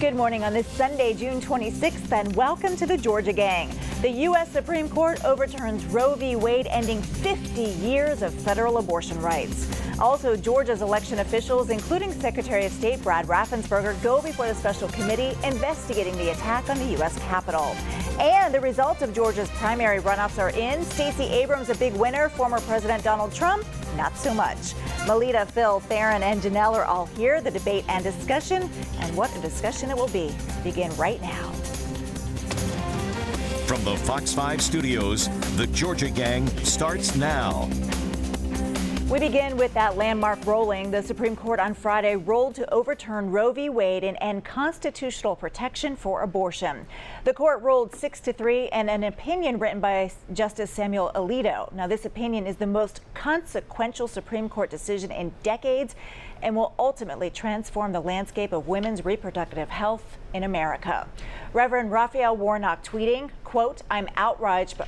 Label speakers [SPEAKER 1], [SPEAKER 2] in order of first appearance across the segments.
[SPEAKER 1] Good morning on this Sunday, June 26th, and welcome to the Georgia Gang. The U.S. Supreme Court overturns Roe v. Wade, ending 50 years of federal abortion rights. Also, Georgia's election officials, including Secretary of State Brad Raffensperger, go before the special committee investigating the attack on the U.S. Capitol. And the results of Georgia's primary runoffs are in. Stacey Abrams, a big winner. Former President Donald Trump, not so much. Melita, Phil, Theron, and Janelle are all here. The debate and discussion, and what a discussion it will be, begin right now.
[SPEAKER 2] From the Fox 5 studios, the Georgia Gang starts now.
[SPEAKER 1] We begin with that landmark ruling. The Supreme Court on Friday ruled to overturn Roe v. Wade and end constitutional protection for abortion. The court ruled 6-3 in an opinion written by Justice Samuel Alito. Now, this opinion is the most consequential Supreme Court decision in decades and will ultimately transform the landscape of women's reproductive health in America. Reverend Raphael Warnock tweeting, quote, "I'm outraged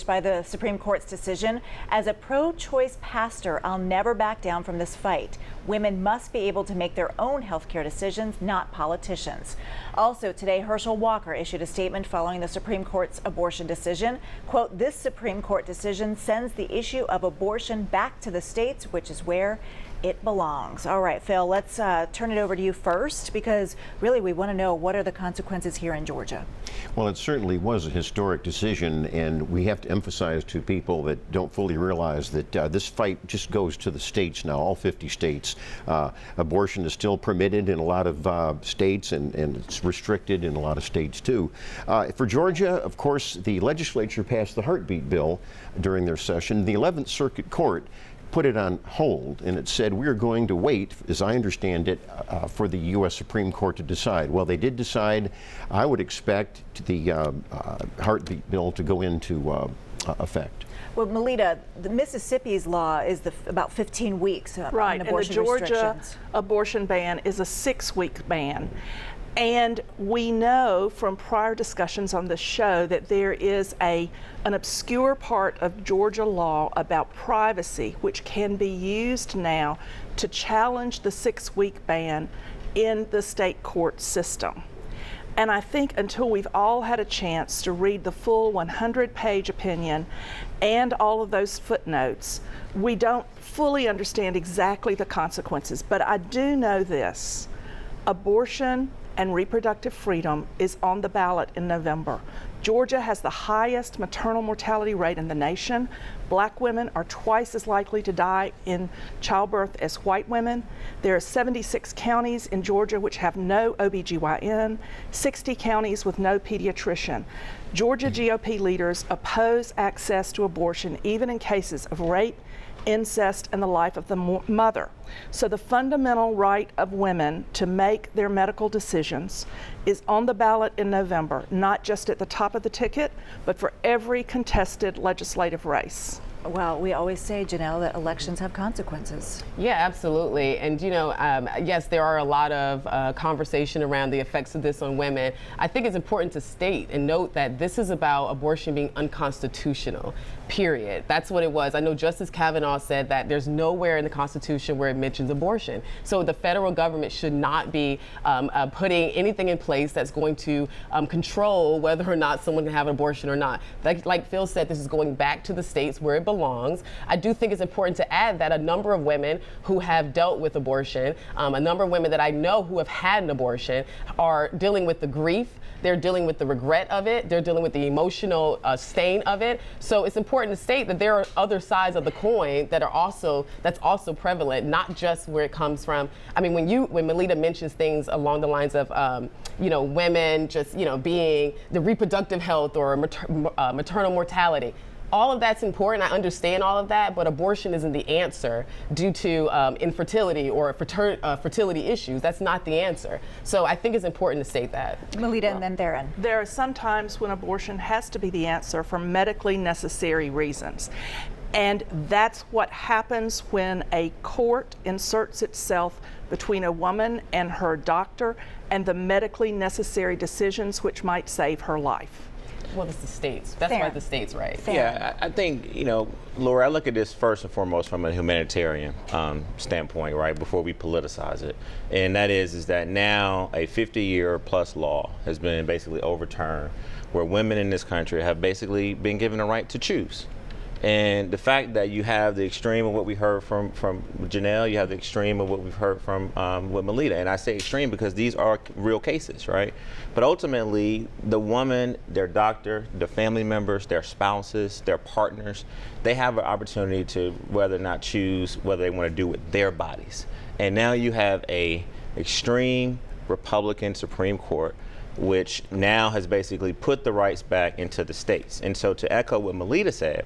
[SPEAKER 1] by the Supreme Court's decision. As a pro-choice pastor, I'll never back down from this fight. Women must be able to make their own health care decisions, not politicians." Also today, Herschel Walker issued a statement following the Supreme Court's abortion decision. Quote, "This Supreme Court decision sends the issue of abortion back to the states, which is where it belongs." All right, Phil, let's turn it over to you first, because really we want to know, what are the consequences here in Georgia?
[SPEAKER 3] Well, it certainly was a historic decision, and we have to emphasize to people that don't fully realize that this fight just goes to the states now, all 50 states. Abortion is still permitted in a lot of states, and it's restricted in a lot of states too. For Georgia, of course, the legislature passed the heartbeat bill during their session. The 11th Circuit Court put it on hold, and it said, we're going to wait, as I understand it, for the U.S. Supreme Court to decide. Well, they did decide. I would expect the heartbeat bill to go into effect.
[SPEAKER 1] Well, Melita, the Mississippi's law is about 15 weeks
[SPEAKER 4] right,
[SPEAKER 1] on abortion
[SPEAKER 4] and the Georgia
[SPEAKER 1] restrictions.
[SPEAKER 4] Abortion ban is a 6-week ban. And we know from prior discussions on the show that there is an obscure part of Georgia law about privacy, which can be used now to challenge the 6-week ban in the state court system. And I think until we've all had a chance to read the full 100-page opinion and all of those footnotes, we don't fully understand exactly the consequences. But I do know this: abortion and reproductive freedom is on the ballot in November. Georgia has the highest maternal mortality rate in the nation. Black women are twice as likely to die in childbirth as white women. There are 76 counties in Georgia which have no OBGYN, 60 counties with no pediatrician. Georgia GOP leaders oppose access to abortion, even in cases of rape, incest, and the life of the mother. So the fundamental right of women to make their medical decisions is on the ballot in November, not just at the top of the ticket, but for every contested legislative race.
[SPEAKER 1] Well, we always say, Janelle, that elections have consequences.
[SPEAKER 5] Yeah, absolutely. And, you know, yes, there are a lot of conversation around the effects of this on women. I think it's important to state and note that this is about abortion being unconstitutional, period. That's what it was. I know Justice Kavanaugh said that there's nowhere in the Constitution where it mentions abortion. So the federal government should not be putting anything in place that's going to control whether or not someone can have an abortion or not. Like Phil said, this is going back to the states where it belongs. I do think it's important to add that a number of women who have dealt with abortion, a number of women that I know who have had an abortion, are dealing with the grief. They're dealing with the regret of it. They're dealing with the emotional stain of it. So it's important to state that there are other sides of the coin that are that's also prevalent, not just where it comes from. I mean, when Melita mentions things along the lines of, you know, women just, you know, being the reproductive health or maternal mortality, all of that's important. I understand all of that, but abortion isn't the answer due to infertility or fertility issues. That's not the answer. So I think it's important to state that.
[SPEAKER 1] Melita, and then Theron.
[SPEAKER 4] There are some times when abortion has to be the answer for medically necessary reasons. And that's what happens when a court inserts itself between a woman and her doctor and the medically necessary decisions which might save her life.
[SPEAKER 5] Well, it's the states. That's
[SPEAKER 1] Fair.
[SPEAKER 5] why the states, right?
[SPEAKER 1] Fair.
[SPEAKER 6] Yeah, I think, Laura, I look at this first and foremost from a humanitarian standpoint, right, before we politicize it. And that is that now a 50-year plus law has been basically overturned where women in this country have basically been given a right to choose. And the fact that you have the extreme of what we heard from Janelle, you have the extreme of what we've heard from with Melita. And I say extreme because these are real cases, right? But ultimately, the woman, their doctor, their family members, their spouses, their partners, they have an opportunity to whether or not choose whether they want to do with their bodies. And now you have a extreme Republican Supreme Court which now has basically put the rights back into the states. And so to echo what Melita said,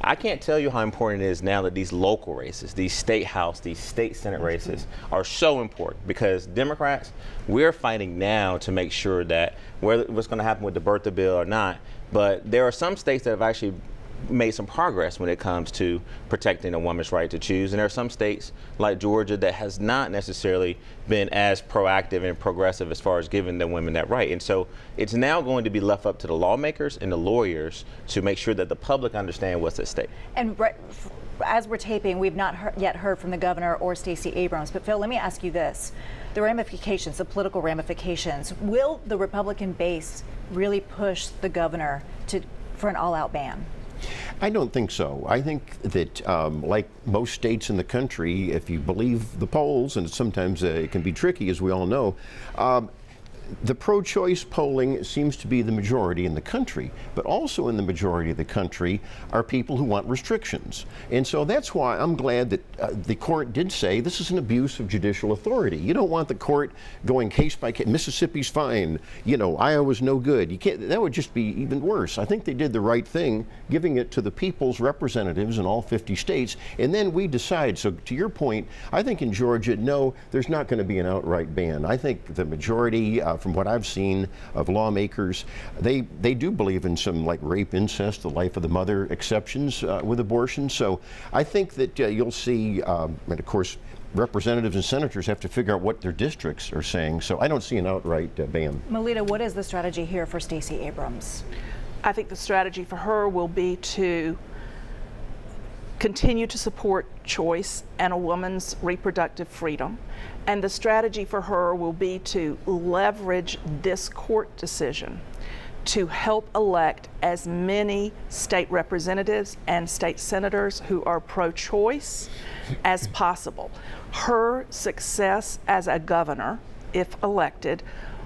[SPEAKER 6] I can't tell you how important it is now that these local races, these state house, these state senate races are so important, because Democrats, we're fighting now to make sure that what's going to happen with the birther bill or not, but there are some states that have actually made some progress when it comes to protecting a woman's right to choose. And there are some states like Georgia that has not necessarily been as proactive and progressive as far as giving the women that right. And so it's now going to be left up to the lawmakers and the lawyers to make sure that the public understand what's at stake.
[SPEAKER 1] And as we're taping, we've not yet heard from the governor or Stacey Abrams. But Phil, let me ask you this. The ramifications, the political ramifications, will the Republican base really push the governor for an all-out ban?
[SPEAKER 3] I don't think so. I think that, like most states in the country, if you believe the polls, and sometimes it can be tricky, as we all know, the pro-choice polling seems to be the majority in the country, but also in the majority of the country are people who want restrictions. And so that's why I'm glad that the court did say this is an abuse of judicial authority. You don't want the court going case by case. Mississippi's fine, Iowa's no good. You can't. That would just be even worse. I think they did the right thing, giving it to the people's representatives in all 50 states, and then we decide. So to your point, I think in Georgia, no, there's not going to be an outright ban. I think the majority, from what I've seen of lawmakers, they do believe in some like rape, incest, the life of the mother exceptions with abortion. So I think that you'll see, and of course, representatives and senators have to figure out what their districts are saying. So I don't see an outright ban.
[SPEAKER 1] Melita, what is the strategy here for Stacey Abrams?
[SPEAKER 4] I think the strategy for her will be to continue to support choice and a woman's reproductive freedom. And the strategy for her will be to leverage this court decision to help elect as many state representatives and state senators who are pro-choice as possible. Her success as a governor, if elected,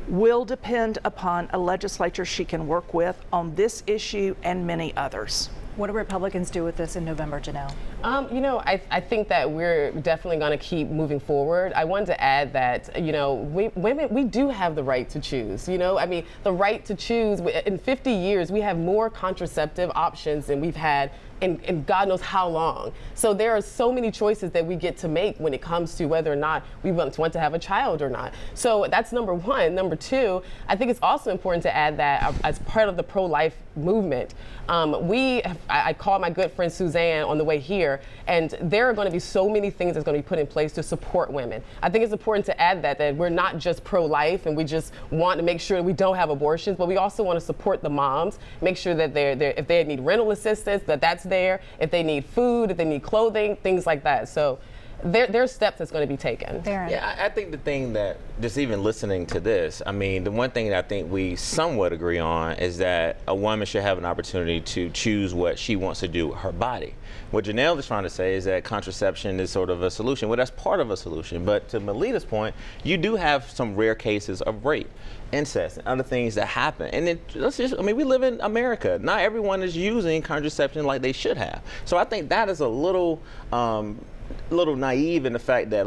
[SPEAKER 4] will depend upon a legislature she can work with on this issue and many others.
[SPEAKER 1] What do Republicans do with this in November, Janelle?
[SPEAKER 5] I think that we're definitely going to keep moving forward. I wanted to add that, women, we do have the right to choose. The right to choose. In 50 years, we have more contraceptive options than we've had in God knows how long. So there are so many choices that we get to make when it comes to whether or not we want to have a child or not. So that's number one. Number two, I think it's also important to add that as part of the pro-life movement, I called my good friend Suzanne on the way here, and there are going to be so many things that's going to be put in place to support women. I think it's important to add that we're not just pro-life and we just want to make sure we don't have abortions, but we also want to support the moms, make sure that if they need rental assistance, that's there, if they need food, if they need clothing, things like that. So there's steps that's going to be taken.
[SPEAKER 6] Yeah, I think the thing that, just even listening to this, the one thing that I think we somewhat agree on is that a woman should have an opportunity to choose what she wants to do with her body. What Janelle is trying to say is that contraception is sort of a solution. Well, that's part of a solution, but to Melita's point, you do have some rare cases of rape, incest, and other things that happen. And we live in America. Not everyone is using contraception like they should have. So I think that is a little naive in the fact that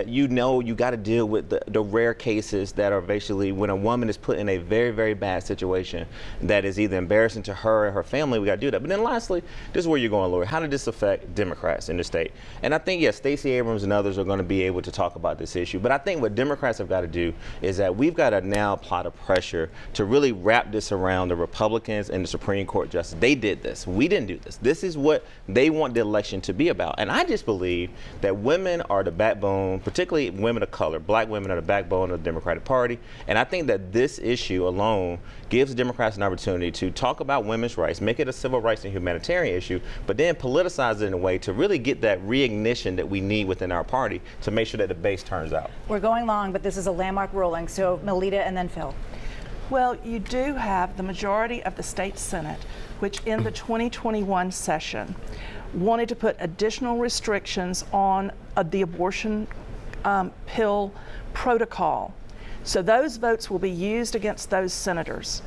[SPEAKER 6] you got to deal with the rare cases that are basically when a woman is put in a very, very bad situation that is either embarrassing to her or her family. We got to do that. But then lastly, this is where you're going, Lori. How did this affect Democrats in the state? And I think, yes, Stacey Abrams and others are going to be able to talk about this issue. But I think what Democrats have got to do is that we've got to now apply the pressure to really wrap this around the Republicans and the Supreme Court justice. They did this. We didn't do this. This is what they want the election to be about. And I just believe that women are the backbone, particularly women of color. Black women are the backbone of the Democratic Party. And I think that this issue alone gives Democrats an opportunity to talk about women's rights, make it a civil rights and humanitarian issue, but then politicize it in a way to really get that reignition that we need within our party to make sure that the base turns out.
[SPEAKER 1] We're going long, but this is a landmark ruling. So Melita and then Phil.
[SPEAKER 4] Well, you do have the majority of the state Senate, which in the 2021 session wanted to put additional restrictions on the abortion pill protocol. So those votes will be used against those senators.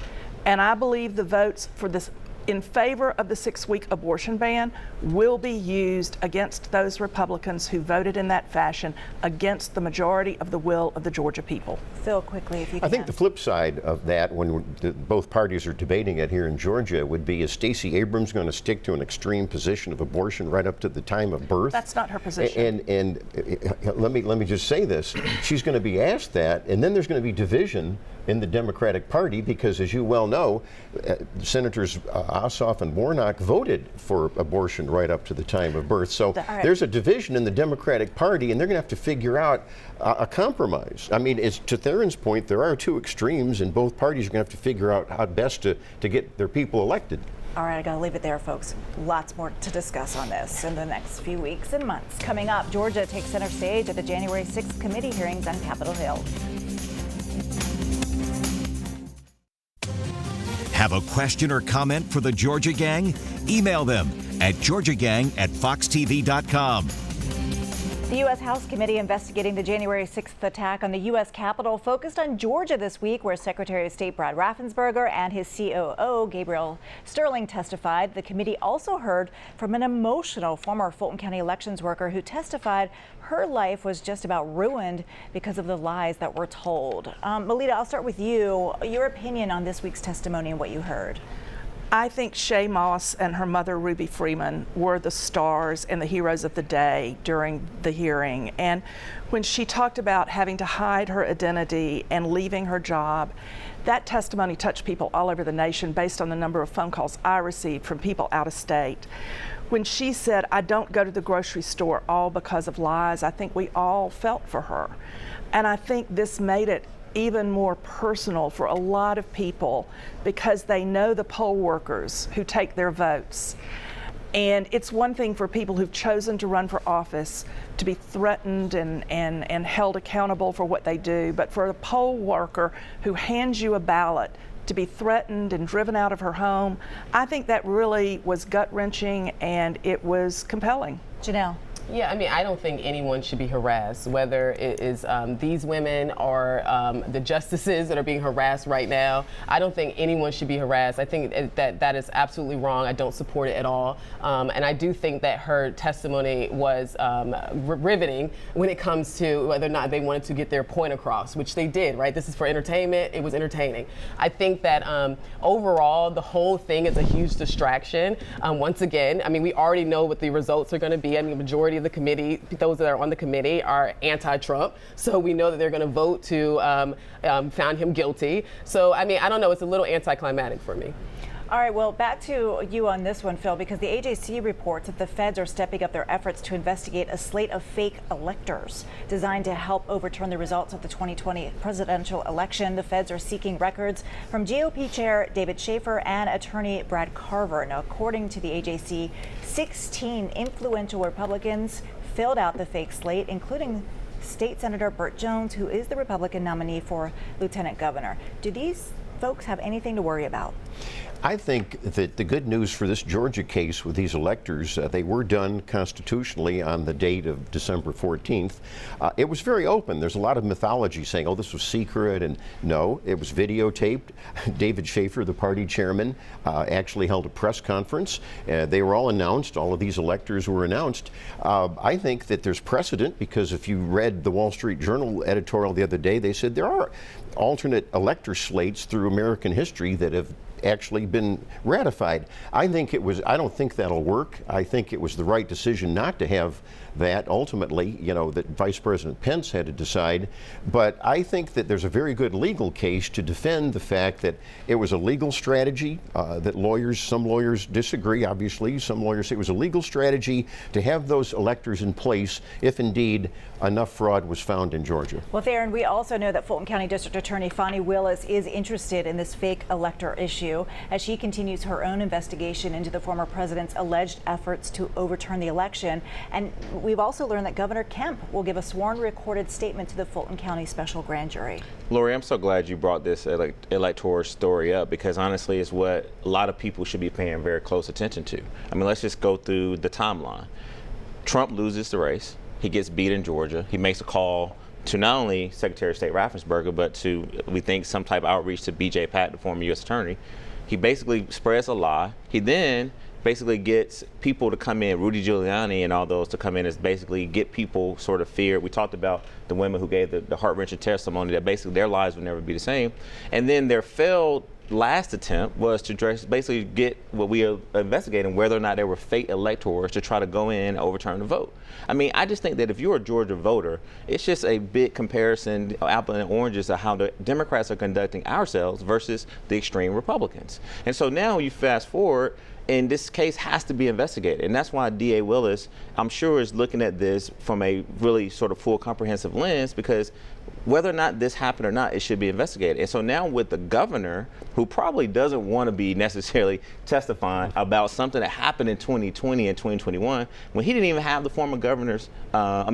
[SPEAKER 4] And I believe the votes for this in favor of the 6-week abortion ban will be used against those Republicans who voted in that fashion against the majority of the will of the Georgia people.
[SPEAKER 1] Phil, quickly, if you can.
[SPEAKER 3] I think the flip side of that, when both parties are debating it here in Georgia, would be, is Stacey Abrams going to stick to an extreme position of abortion right up to the time of birth?
[SPEAKER 4] That's not her position.
[SPEAKER 3] And let me just say this. She's going to be asked that, and then there's going to be division in the Democratic Party because, as you well know, Senators Ossoff and Warnock voted for abortion right up to the time of birth. So there's a division in the Democratic Party, and they're going to have to figure out a compromise. I mean, to Theron's point, there are two extremes, and both parties are going to have to figure out how best to get their people elected.
[SPEAKER 1] All right, I got to leave it there, folks. Lots more to discuss on this in the next few weeks and months. Coming up, Georgia takes center stage at the January 6th committee hearings on Capitol Hill.
[SPEAKER 2] Have a question or comment for the Georgia Gang? Email them at georgiagang@foxtv.com.
[SPEAKER 1] The U.S. House Committee investigating the January 6th attack on the U.S. Capitol focused on Georgia this week, where Secretary of State Brad Raffensperger and his COO, Gabriel Sterling, testified. The committee also heard from an emotional former Fulton County elections worker who testified her life was just about ruined because of the lies that were told. Melita, I'll start with you. Your opinion on this week's testimony and what you heard.
[SPEAKER 4] I think Shay Moss and her mother, Ruby Freeman, were the stars and the heroes of the day during the hearing. And when she talked about having to hide her identity and leaving her job, that testimony touched people all over the nation based on the number of phone calls I received from people out of state. When she said, "I don't go to the grocery store all because of lies," I think we all felt for her. And I think this made it even more personal for a lot of people because they know the poll workers who take their votes. And it's one thing for people who've chosen to run for office to be threatened and held accountable for what they do, but for a poll worker who hands you a ballot to be threatened and driven out of her home, I think that really was gut-wrenching and it was compelling.
[SPEAKER 1] Janelle.
[SPEAKER 5] Yeah, I mean, I don't think anyone should be harassed, whether it is these women or the justices that are being harassed right now. I don't think anyone should be harassed. I think that is absolutely wrong. I don't support it at all. And I do think that her testimony was riveting when it comes to whether or not they wanted to get their point across, which they did, right? This is for entertainment. It was entertaining. I think that overall, the whole thing is a huge distraction. Once again, I mean, we already know what the results are going to be. I mean, the majority of the committee, those that are on the committee, are anti-Trump. So we know that they're going to vote to found him guilty. So, I mean, I don't know. It's a little anticlimactic for me.
[SPEAKER 1] All right, well, back to you on this one, Phil, because the AJC reports that the feds are stepping up their efforts to investigate a slate of fake electors designed to help overturn the results of the 2020 presidential election. The feds are seeking records from GOP Chair David Schaefer and attorney Brad Carver. Now, according to the AJC, 16 influential Republicans filled out the fake slate, including State Senator Burt Jones, who is the Republican nominee for lieutenant governor. Do these folks have anything to worry about?
[SPEAKER 3] I think that the good news for this Georgia case with these electors, they were done constitutionally on the date of December 14th. It was very open. There's a lot of mythology saying, oh, this was secret, and no, it was videotaped. David Schaefer, the party chairman, actually held a press conference. They were all announced. All of these electors were announced. I think that there's precedent because if you read the Wall Street Journal editorial the other day, they said there are alternate elector slates through American history that have actually been ratified. I don't think that'll work. I think it was the right decision not to have that ultimately, that Vice President Pence had to decide. But I think that there's a very good legal case to defend the fact that it was a legal strategy, that some lawyers disagree, obviously. Some lawyers say it was a legal strategy to have those electors in place if indeed enough fraud was found in Georgia.
[SPEAKER 1] Well, Theron, we also know that Fulton County District Attorney Fani Willis is interested in this fake elector issue as she continues her own investigation into the former president's alleged efforts to overturn the election. And we've also learned that Governor Kemp will give a sworn recorded statement to the Fulton County Special Grand Jury.
[SPEAKER 6] Lori, I'm so glad you brought this electoral story up, because honestly it's what a lot of people should be paying very close attention to. I mean, let's just go through the timeline. Trump loses the race. He gets beat in Georgia. He makes a call to not only Secretary of State Raffensperger, but to, we think, some type of outreach to B.J. Pat, the former U.S. attorney. He basically spreads a lie. He then basically gets people to come in, Rudy Giuliani and all those to come in, is basically get people sort of feared. We talked about the women who gave the heart-wrenching testimony that basically their lives would never be the same. And then their failed last attempt was to basically get what we are investigating, whether or not there were fake electors to try to go in and overturn the vote. I mean, I just think that if you're a Georgia voter, it's just a big comparison, apple and oranges, of how the Democrats are conducting ourselves versus the extreme Republicans. And so now you fast forward, and this case has to be investigated. And that's why DA Willis, I'm sure, is looking at this from a really sort of full comprehensive lens, because whether or not this happened or not, it should be investigated. And so now with the governor, who probably doesn't want to be necessarily testifying about something that happened in 2020 and 2021, when he didn't even have the former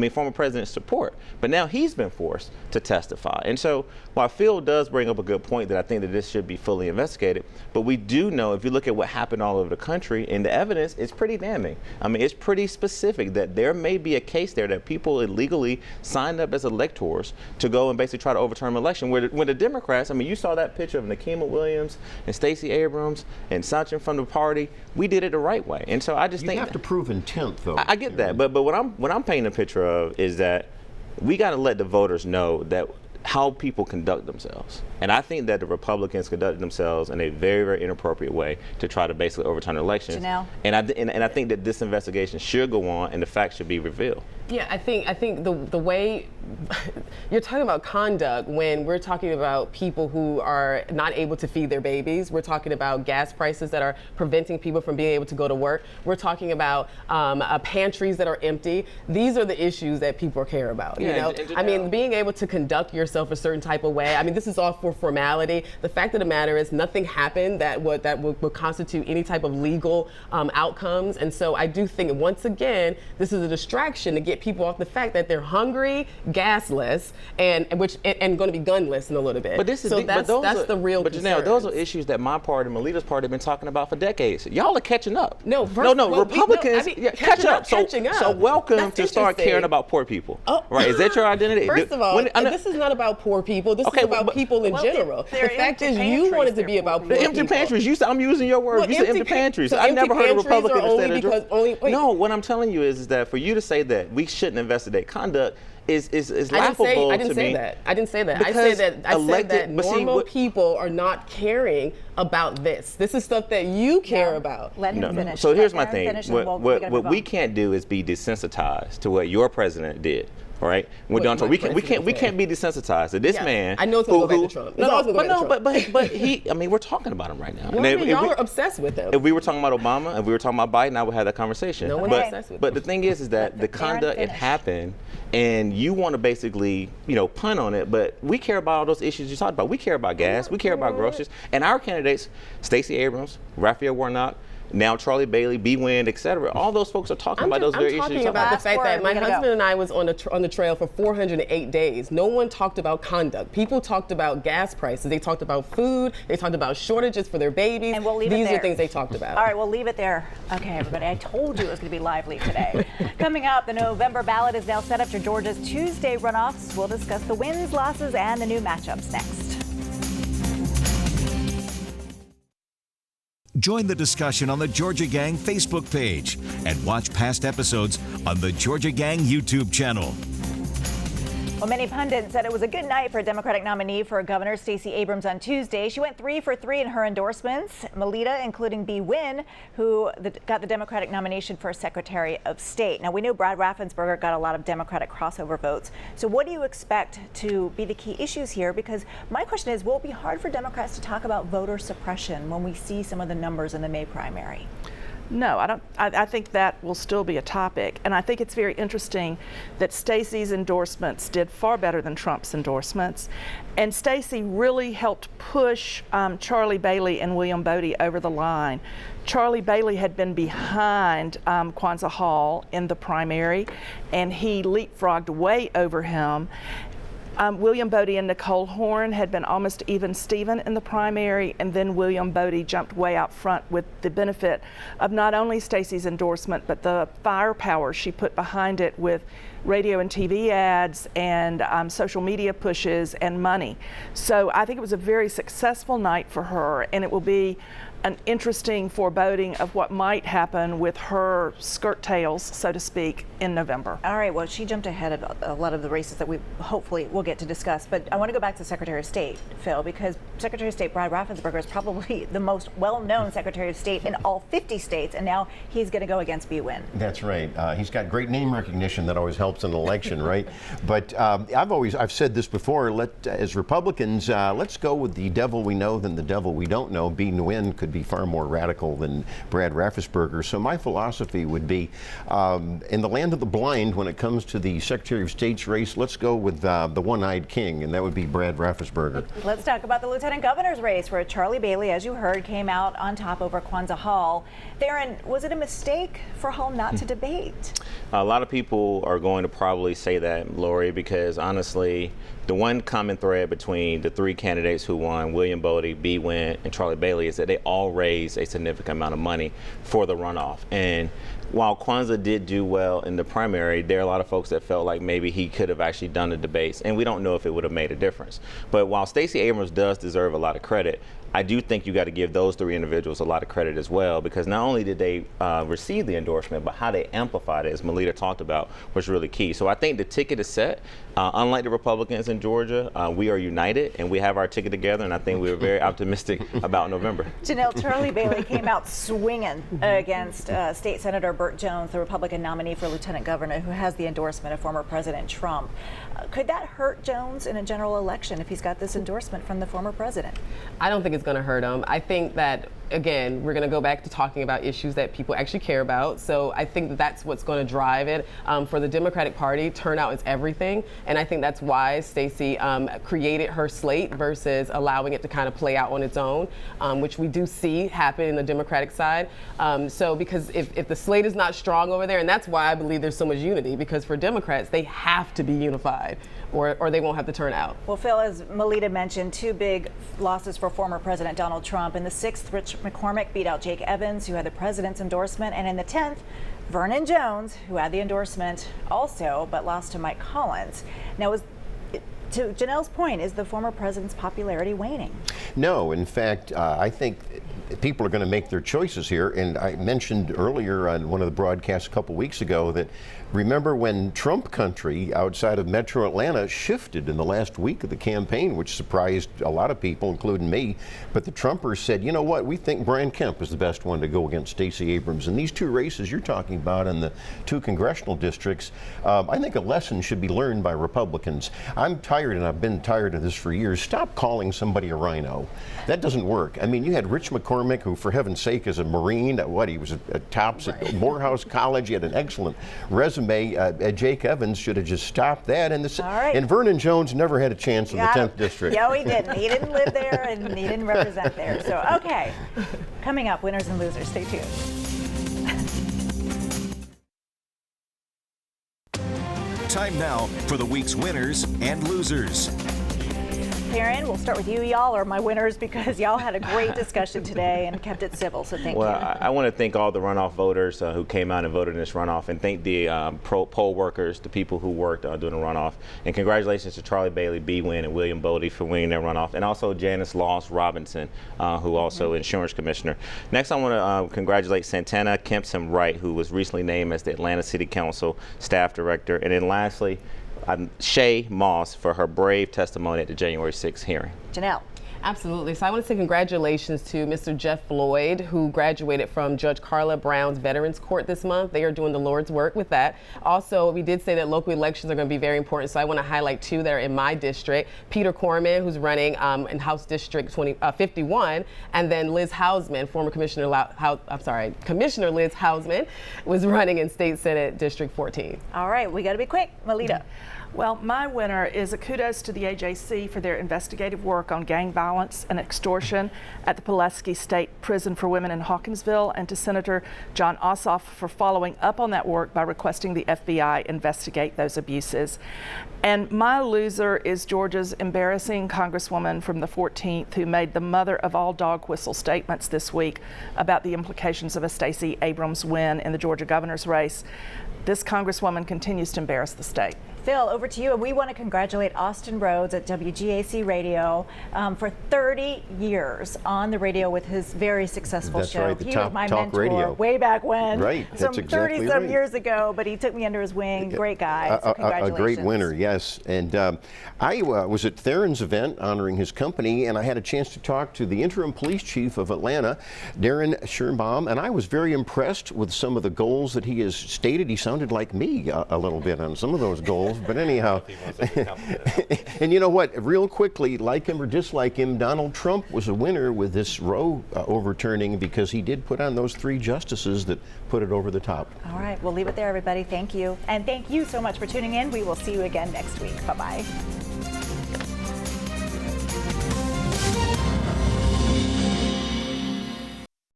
[SPEAKER 6] former president's support. But now he's been forced to testify. And so while Phil does bring up a good point that I think that this should be fully investigated, but we do know, if you look at what happened all over the country, and the evidence is pretty damning. I mean, it's pretty specific that there may be a case there that people illegally signed up as electors to go and basically try to overturn an election. When the Democrats, I mean, you saw that picture of Nikema Williams and Stacey Abrams and Sachin from the party. We did it the right way. And so I just think
[SPEAKER 3] you have to prove intent, though.
[SPEAKER 6] I get that, but what I'm painting a picture of is that we got to let the voters know that how people conduct themselves. And I think that the Republicans conducted themselves in a very, very inappropriate way to try to basically overturn elections.
[SPEAKER 1] Janelle?
[SPEAKER 6] And I think that this investigation should go on and the facts should be revealed.
[SPEAKER 5] Yeah, I think the way you're talking about conduct, when we're talking about people who are not able to feed their babies, we're talking about gas prices that are preventing people from being able to go to work, we're talking about pantries that are empty. These are the issues that people care about.
[SPEAKER 6] Yeah,
[SPEAKER 5] you know,
[SPEAKER 6] and
[SPEAKER 5] I mean, being able to conduct yourself a certain type of way. I mean, this is all for formality. The fact of the matter is, nothing happened that would constitute any type of legal outcomes. And so I do think, once again, this is a distraction to get people off the fact that they're hungry, gasless, and going to be gunless in a little bit.
[SPEAKER 6] But this is
[SPEAKER 5] that's the real.
[SPEAKER 6] But Janelle, those are issues that my party, Melita's party, have been talking about for decades. Y'all are catching up.
[SPEAKER 5] No,
[SPEAKER 6] Republicans, catching up. So welcome
[SPEAKER 5] That's
[SPEAKER 6] to start caring about poor people.
[SPEAKER 5] Oh.
[SPEAKER 6] Right? Is that your identity?
[SPEAKER 5] First of all, this is not about poor people. This is about people in general. The fact is, you want it to be about poor people.
[SPEAKER 6] Empty pantries. I'm using your words. You said empty pantries.
[SPEAKER 5] So
[SPEAKER 6] I never heard a Republican
[SPEAKER 5] say
[SPEAKER 6] that. No, what I'm telling you is that for you to say that we shouldn't investigate conduct is laughable.
[SPEAKER 5] I didn't say that. I said that normal people are not caring about this. This is stuff that you care about.
[SPEAKER 1] Let him finish.
[SPEAKER 6] So here's my thing. What we can't do is be desensitized to what your president did. All right, we can't be desensitized to this man.
[SPEAKER 5] I know it's gonna go back to Trump.
[SPEAKER 6] But he. I mean, we're talking about him right now.
[SPEAKER 5] Well, y'all are obsessed with him.
[SPEAKER 6] If we were talking about Obama, if we were talking about Biden, I would have that conversation.
[SPEAKER 5] No one's obsessed with him.
[SPEAKER 6] But the thing is that the conduct, it happened, and you want to basically, punt on it. But we care about all those issues you talked about. We care about gas. We care about groceries. And our candidates, Stacey Abrams, Raphael Warnock, now Charlie Bailey, B. Wynn, et cetera. All those folks are talking about those very issues.
[SPEAKER 5] I'm talking about the fact that my husband and I was on the trail for 408 days. No one talked about conduct. People talked about gas prices. They talked about food. They talked about shortages for their babies.
[SPEAKER 1] And we'll leave it
[SPEAKER 5] These
[SPEAKER 1] there.
[SPEAKER 5] are things they talked about.
[SPEAKER 1] All right, we'll leave it there. Okay, everybody, I told you it was going to be lively today. Coming up, the November ballot is now set up for Georgia's Tuesday runoffs. We'll discuss the wins, losses, and the new matchups next.
[SPEAKER 2] Join the discussion on the Georgia Gang Facebook page and watch past episodes on the Georgia Gang YouTube channel.
[SPEAKER 1] Well, many pundits said it was a good night for a Democratic nominee for Governor Stacey Abrams on Tuesday. She went 3 for 3 in her endorsements. Melita, including Bee Nguyen, who got the Democratic nomination for Secretary of State. Now, we know Brad Raffensperger got a lot of Democratic crossover votes. So what do you expect to be the key issues here? Because my question is, will it be hard for Democrats to talk about voter suppression when we see some of the numbers in the May primary?
[SPEAKER 4] No, I don't. I think that will still be a topic, and I think it's very interesting that Stacey's endorsements did far better than Trump's endorsements, and Stacey really helped push Charlie Bailey and William Bodie over the line. Charlie Bailey had been behind Kwanzaa Hall in the primary, and he leapfrogged way over him. William Bodie and Nicole Horn had been almost even Steven in the primary, and then William Bodie jumped way out front with the benefit of not only Stacey's endorsement, but the firepower she put behind it with radio and TV ads and social media pushes and money. So I think it was a very successful night for her, and it will be an interesting foreboding of what might happen with her skirt tails, so to speak, in November.
[SPEAKER 1] All right, well, she jumped ahead of a lot of the races that we hopefully will get to discuss, but I want to go back to Secretary of State, Phil, because Secretary of State Brad Raffensperger is probably the most well-known Secretary of State in all 50 states, and now he's going to go against Bee Nguyen.
[SPEAKER 3] That's right. He's got great name recognition that always helps in an election, right? But I've said this before, as Republicans, let's go with the devil we know than the devil we don't know. Bee Nguyen could be far more radical than Brad Raffensperger. So my philosophy would be, in the land of the blind, when it comes to the Secretary of State's race, let's go with the one-eyed king, and that would be Brad Raffensperger.
[SPEAKER 1] Let's talk about the Lieutenant Governor's race, where Charlie Bailey, as you heard, came out on top over Kwanzaa Hall. Theron, was it a mistake for Hall not to debate?
[SPEAKER 6] A lot of people are going to probably say that, Lori, because honestly, the one common thread between the three candidates who won, William Bodie, Bee Nguyen, and Charlie Bailey, is that they all raised a significant amount of money for the runoff. And while Kwanzaa did do well in the primary, there are a lot of folks that felt like maybe he could have actually done the debates, and we don't know if it would have made a difference. But while Stacey Abrams does deserve a lot of credit, I do think you got to give those three individuals a lot of credit as well, because not only did they receive the endorsement, but how they amplified it, as Melita talked about, was really key. So I think the ticket is set. Unlike the Republicans in Georgia, we are united and we have our ticket together, and I think we're very optimistic about November.
[SPEAKER 1] Janelle, Charlie Bailey came out swinging against State Senator Burt Jones, the Republican nominee for Lieutenant Governor, who has the endorsement of former President Trump. Could that hurt Jones in a general election if he's got this endorsement from the former president?
[SPEAKER 5] I don't think it's going to hurt him. I think that, again, we're going to go back to talking about issues that people actually care about. So I think that that's what's going to drive it. For the Democratic Party, turnout is everything. And I think that's why Stacey created her slate versus allowing it to kind of play out on its own, which we do see happen in the Democratic side. So because if the slate is not strong over there, and that's why I believe there's so much unity, because for Democrats, they have to be unified or they won't have the turnout.
[SPEAKER 1] Well, Phil, as Melita mentioned, two big losses for former President Donald Trump. In the 6th, Rich McCormick beat out Jake Evans, who had the president's endorsement. And in the 10th, Vernon Jones, who had the endorsement also, but lost to Mike Collins. Now, to Janelle's point, is the former president's popularity waning?
[SPEAKER 3] No, in fact, I think people are going to make their choices here. And I mentioned earlier on one of the broadcasts a couple weeks ago that remember when Trump country outside of metro Atlanta shifted in the last week of the campaign, which surprised a lot of people, including me. But the Trumpers said, you know what, we think Brian Kemp is the best one to go against Stacey Abrams. And these two races you're talking about in the 2 congressional districts, I think a lesson should be learned by Republicans. I'm tired, and I've been tired of this for years. Stop calling somebody a rhino. That doesn't work. I mean, you had Rich McCormick, who, for heaven's sake, is a Marine. He was at tops at Morehouse College. He had an excellent resume. Jake Evans should have just stopped that. And, and Vernon Jones never had a chance in the 10th district.
[SPEAKER 1] No, he didn't. He didn't live there, and he didn't represent there. So, okay. Coming up, winners and losers. Stay tuned.
[SPEAKER 2] Time now for the week's winners and losers.
[SPEAKER 1] Karen, we'll start with you. Y'all are my winners because y'all had a great discussion today and kept it civil, so thank you.
[SPEAKER 6] Well, I want to thank all the runoff voters who came out and voted in this runoff, and thank the poll workers, the people who worked during the runoff. And congratulations to Charlie Bailey, Bee Nguyen, and William Bodie for winning their runoff, and also Janice Loss Robinson, who also insurance commissioner. Next, I want to congratulate Santana Kempson Wright, who was recently named as the Atlanta City Council staff director. And then lastly, Shay Moss for her brave testimony at the January 6th hearing.
[SPEAKER 1] Janelle.
[SPEAKER 5] Absolutely. So I want to say congratulations to Mr. Jeff Floyd, who graduated from Judge Carla Brown's Veterans Court this month. They are doing the Lord's work with that. Also, we did say that local elections are going to be very important, so I want to highlight two that are in my district. Peter Corman, who's running in House District 51, and then Liz Hausman, former Commissioner Commissioner Liz Hausman, was running in State Senate District 14.
[SPEAKER 1] All right, we got to be quick. Melita.
[SPEAKER 4] Well, my winner is a kudos to the AJC for their investigative work on gang violence and extortion at the Pulaski State Prison for Women in Hawkinsville, and to Senator John Ossoff for following up on that work by requesting the FBI investigate those abuses. And my loser is Georgia's embarrassing Congresswoman from the 14th, who made the mother of all dog whistle statements this week about the implications of a Stacey Abrams win in the Georgia governor's race. This Congresswoman continues to embarrass the state.
[SPEAKER 1] Phil, over to you. And we want to congratulate Austin Rhodes at WGAC Radio for 30 years on the radio with his very successful
[SPEAKER 3] That's
[SPEAKER 1] show.
[SPEAKER 3] right, the
[SPEAKER 1] He
[SPEAKER 3] Talk
[SPEAKER 1] was my mentor
[SPEAKER 3] Radio.
[SPEAKER 1] way back when.
[SPEAKER 3] Right, that's
[SPEAKER 1] some
[SPEAKER 3] exactly
[SPEAKER 1] 30-some
[SPEAKER 3] right.
[SPEAKER 1] years ago, but he took me under his wing. Great guy. So
[SPEAKER 3] A
[SPEAKER 1] congratulations.
[SPEAKER 3] great winner, yes. And I was at Theron's event honoring his company, and I had a chance to talk to the interim police chief of Atlanta, Darren Schirnbaum, and I was very impressed with some of the goals that he has stated. He sounded like me a little bit on some of those goals, but anyhow. And you know what? Real quickly, like him or dislike him, Donald Trump was a winner with this Roe overturning because he did put on those 3 justices that put it over the top.
[SPEAKER 1] All right, we'll leave it there, everybody. Thank you. And thank you so much for tuning in. We will see you again next week. Bye-bye.